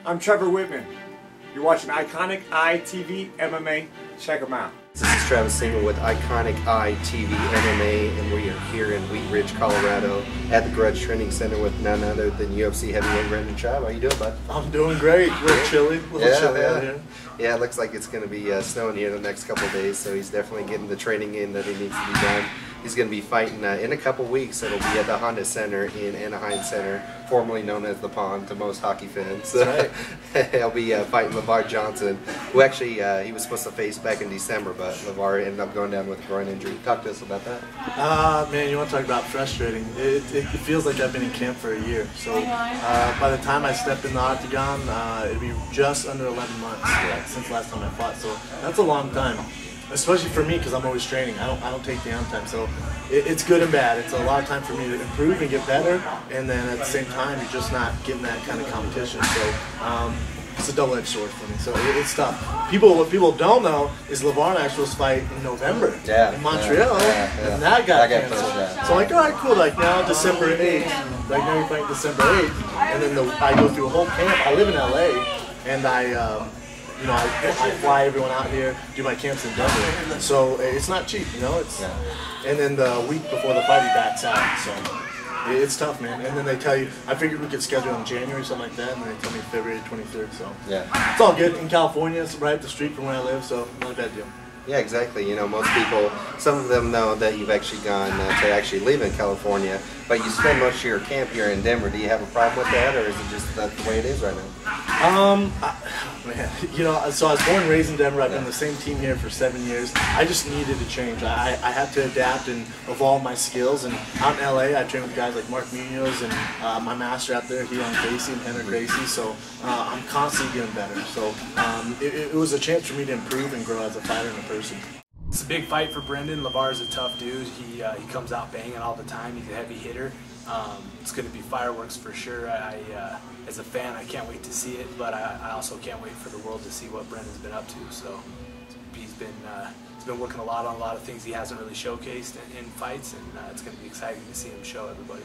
I'm Trevor Wittman. You're watching Iconici MMA. Check them out. This is Travis Singer with Iconici MMA, and we are here in Wheat Ridge, Colorado at the Grudge Training Center with none other than UFC Heavyweight Brendan Schaub. How you doing, bud? I'm doing great. A little chilly. Out here. Yeah, it looks like it's going to be snowing here the next couple of days, so he's definitely getting the training in that he needs to be done. He's going to be fighting in a couple weeks. It'll be at the Honda Center in Anaheim Center, formerly known as the Pond to most hockey fans. That's right. He'll be fighting Lavar Johnson, who actually he was supposed to face back in December, but Lavar ended up going down with a groin injury. Talk to us about that. Man, you want to talk about frustrating. It feels like I've been in camp for a year. So by the time I stepped in the octagon, it'd be just under 11 months since last time I fought. So that's a long time. Especially for me, because I'm always training. I don't take downtime, so it's good and bad. It's a lot of time for me to improve and get better, and then at the same time, you're just not getting that kind of competition. So it's a double-edged sword for me. So it's tough. What people don't know is Lavar and I was fight in November in Montreal, and that got canceled. So I'm like, all right, cool. Like now, December 8th. Like now you're fighting December 8th, and then I go through a whole camp. I live in LA, and I fly everyone out here, do my camps in Denver, so it's not cheap, and then the week before the fight he backs out, so it's tough, man. And then they tell you, I figured we could schedule in January, something like that, and then they tell me February 23rd, so it's all good. In California, it's right up the street from where I live, so not a bad deal. Yeah, exactly. Most people, some of them know that you've actually gone to actually live in California, but you spend most of your camp here in Denver. Do you have a problem with that, or is it just the way it is right now? Man, so I was born and raised in Denver. I've been on the same team here for 7 years. I just needed to change. I had to adapt and evolve my skills. And out in LA, I train with guys like Mark Munoz and my master out there, Keon Casey and Henry Gracie. So I'm constantly getting better. So it was a chance for me to improve and grow as a fighter and a person. It's a big fight for Brendan. Lavar's a tough dude. He comes out banging all the time. He's a heavy hitter. It's going to be fireworks for sure. As a fan, I can't wait to see it, but I also can't wait for the world to see what Brendan's been up to. So he's been working a lot on a lot of things he hasn't really showcased in fights, and it's going to be exciting to see him show everybody.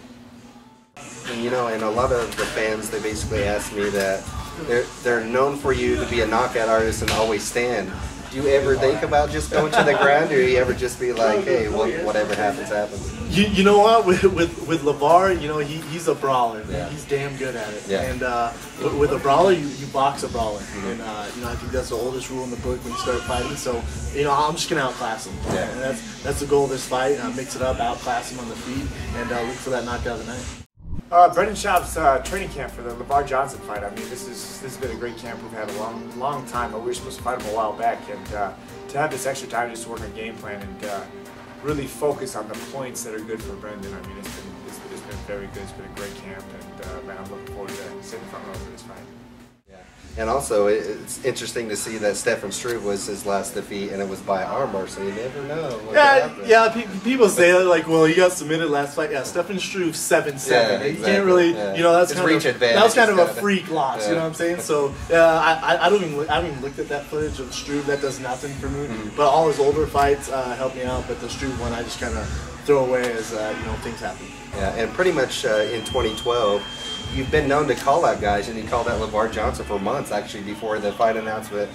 And a lot of the fans, they basically ask me that they're known for you to be a knockout artist and always stand. Do you ever think about just going to the ground, or do you ever just be like, hey, whatever happens, happens? You know what? With Lavar, he's a brawler. Yeah. He's damn good at it. Yeah. And with a brawler, you box a brawler. And I think that's the oldest rule in the book when you start fighting. So I'm just gonna outclass him. Yeah. And that's the goal of this fight. Mix it up, outclass him on the feet, and look for that knockout of the night. Brendan Schaub's training camp for the Lavar Johnson fight. I mean, this has been a great camp. We've had a long time, but we were supposed to fight him a while back, and to have this extra time just to work on game plan and really focus on the points that are good for Brendan. I mean, it's been very good. It's been a great camp, and man, I'm looking forward to sitting front row for this fight. And also, it's interesting to see that Stefan Struve was his last defeat, and it was by armbar, so you never know what could happen. People say that, like, well, he got submitted last fight. Yeah, Stefan Struve 7-7. Yeah, exactly. You can't really, that's kind of a freak loss. You know what I'm saying? So I haven't even looked at that footage of Struve. That does nothing for me. But all his older fights help me out. But the Struve one, I just kind of throw away as things happen. Yeah, and pretty much in 2012. You've been known to call out guys, and you called out Lavar Johnson for months, actually, before the fight announcement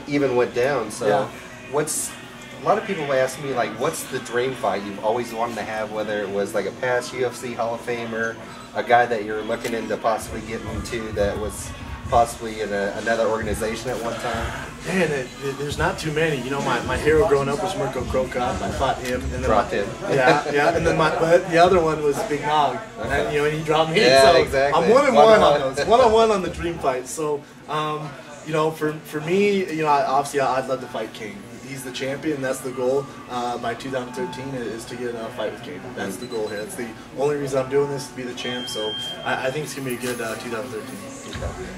even went down. So a lot of people ask me, like, what's the dream fight you've always wanted to have, whether it was like a past UFC Hall of Famer, a guy that you're looking into possibly getting into that was possibly in another organization at one time? Man, there's not too many. My hero growing up was Mirko Cro Cop. I fought him, and then dropped him. And then but the other one was Big Nog, and he dropped me. Yeah, so exactly. I'm 1-1 on those. 1-on-1 on the dream fight. So, for me, obviously I'd love to fight King. He's the champion. That's the goal. By 2013 is to get a fight with King. That's the goal here. That's the only reason I'm doing this, to be the champ. So I think it's gonna be a good 2013.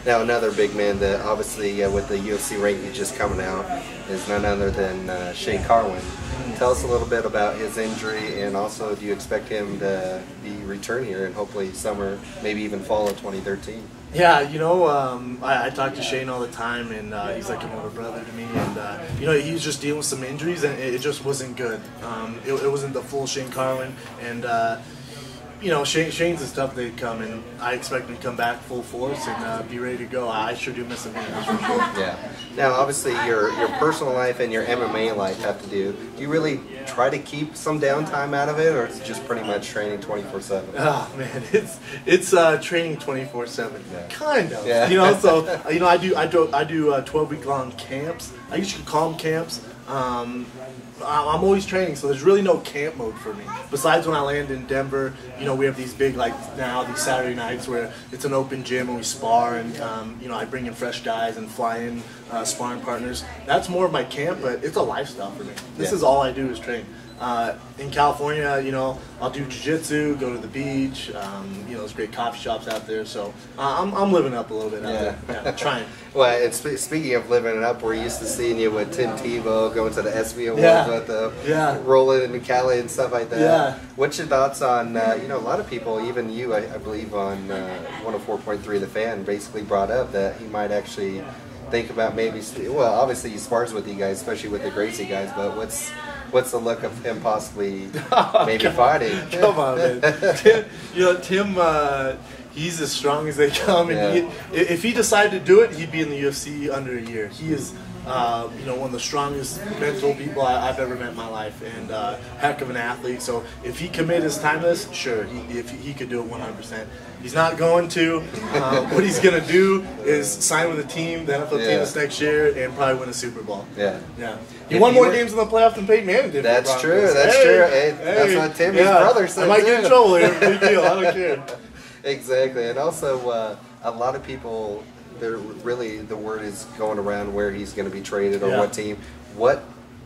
Now another big man that obviously with the UFC ranking just coming out is none other than Shane Carwin. Tell us a little bit about his injury, and also do you expect him to be return here and hopefully summer, maybe even fall of 2013? Yeah, I talk to Shane all the time, and he's like an older brother to me, and he was just dealing with some injuries, and it just wasn't good. It wasn't the full Shane Carwin, and you know, Shane's the stuff they come, and I expect him to come back full force and be ready to go. I sure do miss him, that's for sure. Yeah. Now, obviously, your personal life and your MMA life have to do. Do you really try to keep some downtime out of it, or it's just pretty much training 24/7? Oh man, it's training 24/7. Yeah. Kind of. Yeah. You know, so you know, I do 12-week long camps. I guess you could call them camps. I'm always training, so there's really no camp mode for me. Besides when I land in Denver, you know, we have these big, like now, these Saturday nights where it's an open gym and we spar, and you know, I bring in fresh guys and fly in sparring partners. That's more of my camp, but it's a lifestyle for me. This is all I do is train. In California, you know, I'll do jiu-jitsu, go to the beach, you know, there's great coffee shops out there, so I'm living up a little bit out there. Yeah, trying. Well, and speaking of living it up, we're used to seeing you with Tim Tebow, going to the SV Awards with them, rolling in Cali and stuff like that. Yeah. What's your thoughts on, you know, a lot of people, even you, I believe on 104.3 The Fan, basically brought up that he might actually think about maybe, well, obviously he spars with you guys, especially with the Gracie guys, but what's the look of him possibly maybe fighting? Come on, man. You know, Tim, he's as strong as they come, and if he decided to do it, he'd be in the UFC under a year. He is, you know, one of the strongest mental people I've ever met in my life, and heck of an athlete. So if he committed his time to this, sure, he could do it 100%. He's not going to. What he's going to do is sign with a team, the NFL team this next year, and probably win a Super Bowl. Yeah. He won more games in the playoffs than Peyton Manning did. That's true. That's true. Hey, that's what Timmy's brother said. I might get in trouble here. Big deal. I don't care. Exactly. And also, a lot of people, really the word is going around where he's going to be traded or what team. What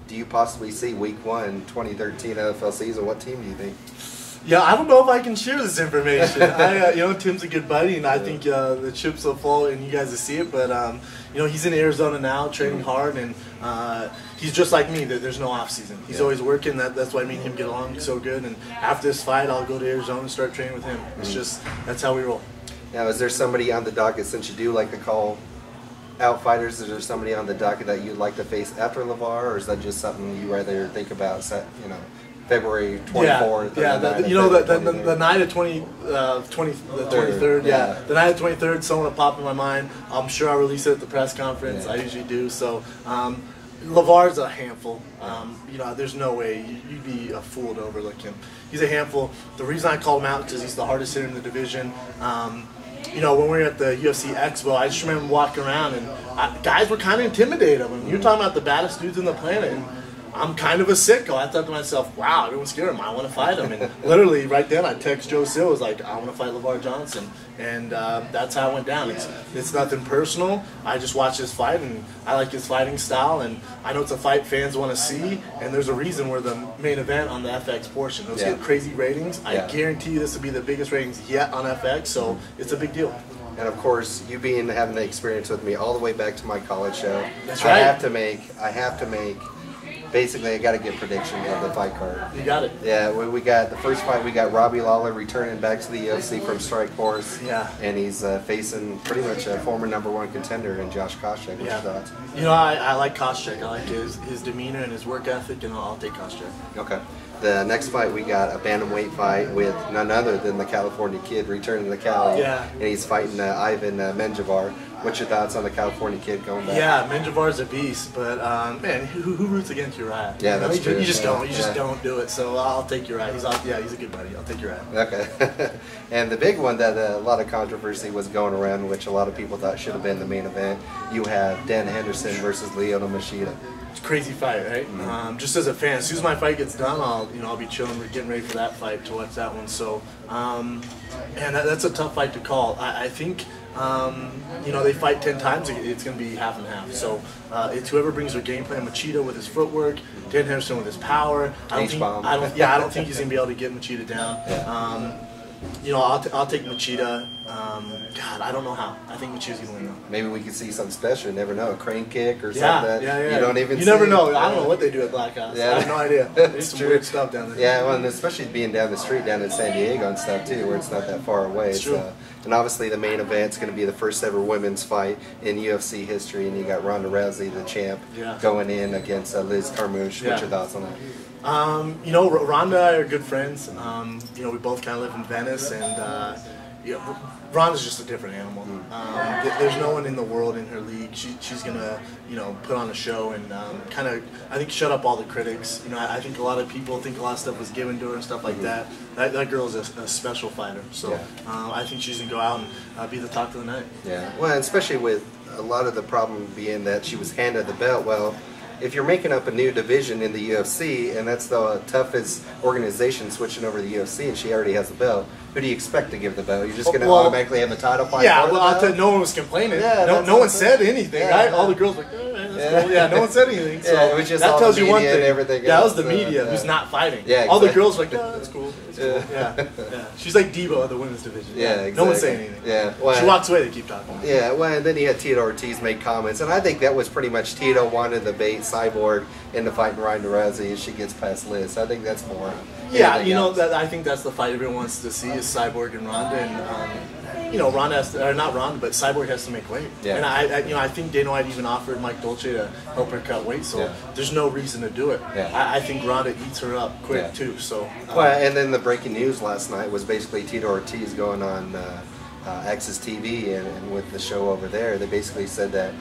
do you possibly see week 1, 2013 NFL season? What team do you think? Yeah, I don't know if I can share this information. You know, Tim's a good buddy, and I think the chips will fall and you guys will see it. But, you know, he's in Arizona now, training hard, and he's just like me. There's no off season. He's always working. That's why me and him get along so good. And after this fight, I'll go to Arizona and start training with him. It's just, that's how we roll. Now, is there somebody on the docket, since you do like to call out fighters, is there somebody on the docket that you'd like to face after Lavar, or is that just something you rather think about, you know, February 24th? You know, the night of the 23rd, the night of the 23rd, someone will pop in my mind. I'm sure I'll release it at the press conference. I usually do. So, Lavar's a handful. You know, there's no way you'd be a fool to overlook him. He's a handful. The reason I called him out is because he's the hardest hitter in the division. You know, when we were at the UFC Expo, I just remember walking around, and guys were kind of intimidated of him. You're talking about the baddest dudes on the planet, and I'm kind of a sicko. I thought to myself, wow, everyone's scared of him. I want to fight him. And literally right then I text Joe Sill, was like, I want to fight Lavar Johnson. And that's how it went down. It's nothing personal. I just watch his fight, and I like his fighting style. And I know it's a fight fans want to see. And there's a reason we're the main event on the FX portion. Those get crazy ratings. I guarantee you this will be the biggest ratings yet on FX. So it's a big deal. And of course, you having the experience with me all the way back to my college show. That's right. I have to make. Basically, I got to get predictions of the fight card. You got it. Yeah, we got the first fight. We got Robbie Lawler returning back to the UFC from Strikeforce. Yeah. And he's facing pretty much a former #1 contender in Josh Koscheck. What's your thoughts? You know, I like Koscheck. I like his demeanor and his work ethic, and I'll take Koscheck. Okay. The next fight, we got a bantamweight fight with none other than the California Kid returning to Cali. Yeah. And he's fighting Ivan Menjivar. What's your thoughts on the California Kid going back? Yeah, Menjivar's a beast, but man, who roots against Uriah? Yeah, that's true. You just don't. You just don't do it. So I'll take Uriah. He's a good buddy. I'll take Uriah. Okay. And the big one that a lot of controversy was going around, which a lot of people thought should have been the main event, you have Dan Henderson versus Lyoto Machida. It's a crazy fight, right? Mm-hmm. Just as a fan, as soon as my fight gets done, I'll be chilling, getting ready for that fight to watch that one. So, and that's a tough fight to call. I think. You know, they fight 10 times, it's going to be half and half. So it's whoever brings their game plan. Machida with his footwork, Dan Henderson with his power. I don't think he's going to be able to get Machida down. You know, I'll take Machida. God, I don't know how. I think Machida's going to win though. Maybe we could see something special. You never know, a crane kick or something. Yeah. You don't even. You never know. I don't know what they do at Black House. Yeah. I have no idea. There's some weird stuff down there. Yeah, well, and especially being down the street down in San Diego and stuff too, where it's not that far away. It's true. And obviously the main event's going to be the first ever women's fight in UFC history, and you got Ronda Rousey, the champ, going in against Liz Carmouche. What's your thoughts on that? You know, Ronda and I are good friends. You know, we both kind of live in Venice, and you know, Ronda's just a different animal. There's no one in the world in her league. She's gonna, you know, put on a show and kind of, I think, shut up all the critics. You know, I think a lot of people think a lot of stuff was given to her and stuff like that. That girl's a special fighter. So I think she's gonna go out and be the talk of the night. Yeah. Well, and especially with a lot of the problem being that she was handed the belt. Well, if you're making up a new division in the UFC, and that's the toughest organization switching over to the UFC, and she already has a belt, who do you expect to give the belt? You're just going to automatically have a title fight? Yeah, well, I'll tell you, no one was complaining. Yeah, no one said anything, right? All the girls were like, that's cool. Yeah, no one said anything. So it was just that tells you one thing. Everything that was the media who's not fighting. Yeah, all the girls were like, oh, that's cool. That's cool. Yeah. She's like Debo of the women's division. Yeah, exactly. No one's saying anything. Yeah, well, she walks away, they keep talking. Yeah, well, and then you had Tito Ortiz make comments, and I think that was pretty much Tito wanted to bait Cyborg into fighting Ronda Rousey if she gets past Liz. I think that's more. Yeah, you know, I think that's the fight everyone wants to see is Cyborg and Ronda, and you know, Ronda has to, or not Ronda, but Cyborg has to make weight. Yeah. And you know, I think Dana White even offered Mike Dolce to help her cut weight, so there's no reason to do it. Yeah. I think Ronda eats her up quick too. So. Well, and then the breaking news last night was basically Tito Ortiz going on X's TV and with the show over there. They basically said that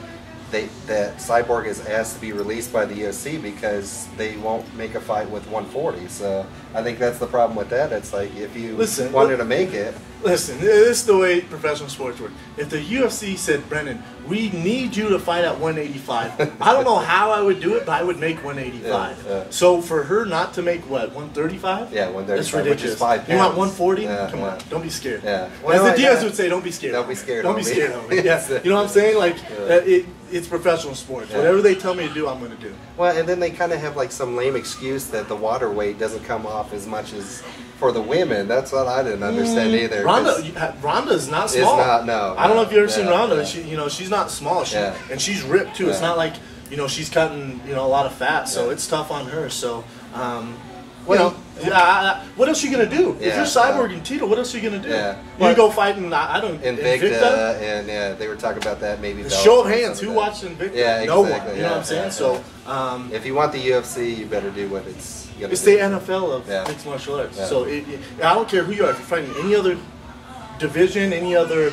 that Cyborg is asked to be released by the UFC because they won't make a fight with 140. So I think that's the problem with that. It's like if you wanted to make it. Listen, this is the way professional sports work. If the UFC said, Brendan, we need you to fight at 185, I don't know how I would do it, but I would make 185. So for her not to make, what, 135? Yeah, 135, that's ridiculous. Which is 5 pounds. You want 140? Come on, don't be scared. Yeah. Well, as the Diaz would say, don't be scared. Don't be scared. Don't be scared of me. Yeah. You know what I'm saying? Like, it's professional sports. Whatever they tell me to do, I'm going to do. Well, and then they kind of have like some lame excuse that the water weight doesn't come off as much as for the women. That's what I didn't understand either. Ronda's not small. No. I don't know if you've ever seen Ronda. She, you know, she's not small. And she's ripped too. It's not like, you know, she's cutting, you know, a lot of fat. So it's tough on her. So, you know, what else are you gonna do? If you're Cyborg and Tito, what else are you gonna do? You go fight in Invicta, and they were talking about that maybe. Show of hands, who watched Invicta? Yeah, no one. You know what I'm saying? So, if you want the UFC, you better do what it's. It's the NFL of mixed martial arts. So I don't care who you are. If you're fighting any other division, any other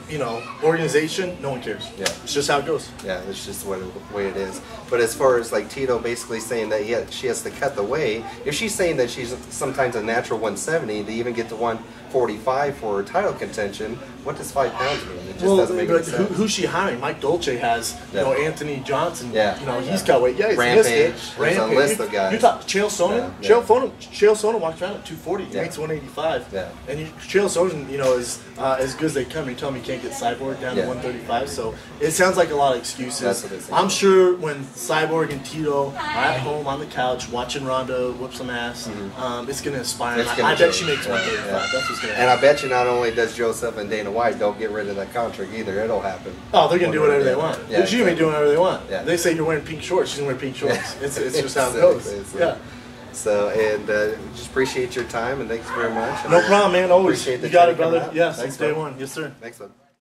you know, organization, no one cares. Yeah, it's just how it goes. Yeah, it's just the way it is. But as far as like Tito basically saying that she has to cut the weight, if she's saying that she's sometimes a natural 170, to even get to 145 for her title contention, what does 5 pounds mean? It just doesn't make any sense. Who's she hiring? Mike Dolce has, you know, Anthony Johnson. You know, he's got weight. Yeah, he's Rampage. There's a list of guys. You talk Chael Sonnen. Chael Sonnen walks around at 240. He makes 185. And Chael Sonnen, you know, is as good as they come. You tell me you can't get Cyborg down to 135. So it sounds like a lot of excuses. That's what it's I'm sure when Cyborg and Tito are at home on the couch watching Ronda whoop some ass, it's going to inspire them. I bet she makes 135. That's what's going to happen. And I bet you not only does Joseph and Dana White don't get rid of that contract either. It'll happen. Oh, they're going to do whatever they want. She's going to be doing whatever they want. They say you're wearing pink shorts. She's going to wear pink shorts. It's just how it goes. So, and just appreciate your time, and thanks very much. No problem, man. Always. Appreciate the you got it, brother. Yeah, since day one. Yes, sir. Thanks, bud.